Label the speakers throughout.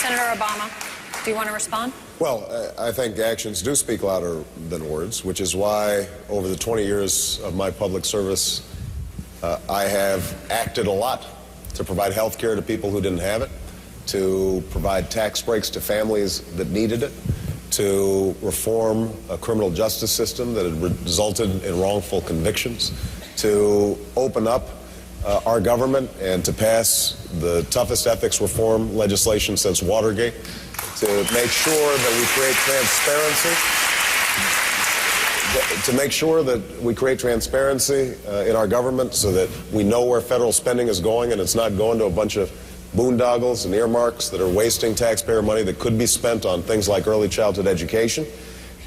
Speaker 1: Senator Obama, do you want to respond?
Speaker 2: Well, I think actions do speak louder than words, which is why over the 20 years of my public service, I have acted a lot to provide health care to people who didn't have it, to provide tax breaks to families that needed it, to reform a criminal justice system that had resulted in wrongful convictions, to open up our government and to pass the toughest ethics reform legislation since Watergate, to make sure that we create transparency, in our government so that we know where federal spending is going and it's not going to a bunch of boondoggles and earmarks that are wasting taxpayer money that could be spent on things like early childhood education.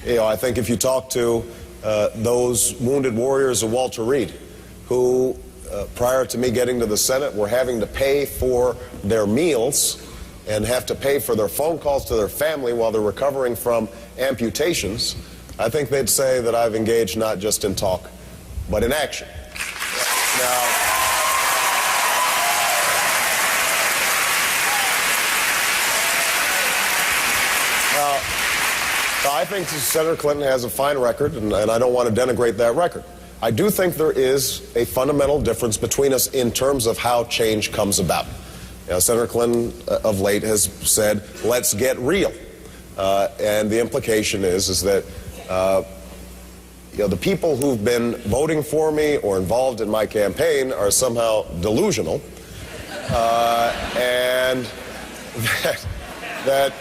Speaker 2: You know, I think if you talk to those wounded warriors of Walter Reed who, prior to me getting to the Senate, were having to pay for their meals and have to pay for their phone calls to their family while they're recovering from amputations, I think they'd say that I've engaged not just in talk, but in action. Now, I think Senator Clinton has a fine record, and I don't want to denigrate that record. I do think there is a fundamental difference between us in terms of how change comes about. You know, Senator Clinton of late has said, let's get real. And the implication is that the people who've been voting for me or involved in my campaign are somehow delusional. And the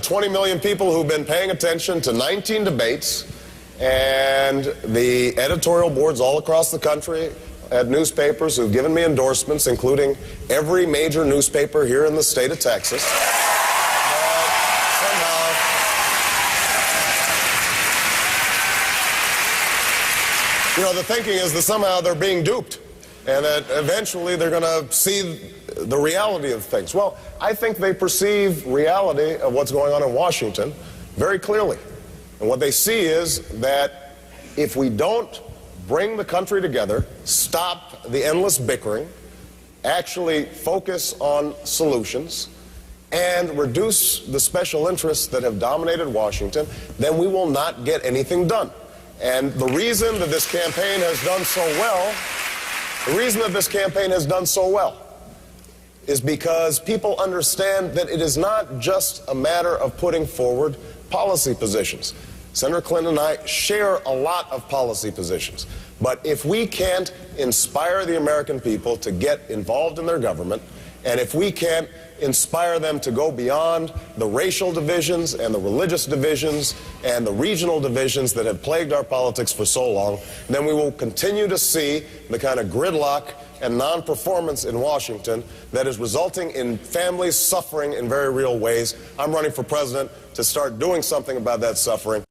Speaker 2: 20 million people who've been paying attention to 19 debates and the editorial boards all across the country at newspapers who've given me endorsements, including every major newspaper here in the state of Texas, the thinking is that somehow they're being duped and that eventually they're going to see the reality of things. Well, I think they perceive reality of what's going on in Washington very clearly. And what they see is that if we don't bring the country together, stop the endless bickering, actually focus on solutions, and reduce the special interests that have dominated Washington, then we will not get anything done. And the reason that this campaign has done so well, is because people understand that it is not just a matter of putting forward policy positions. Senator Clinton and I share a lot of policy positions. But if we can't inspire the American people to get involved in their government, and if we can't inspire them to go beyond the racial divisions and the religious divisions and the regional divisions that have plagued our politics for so long, then we will continue to see the kind of gridlock and non-performance in Washington that is resulting in families suffering in very real ways. I'm running for president to start doing something about that suffering.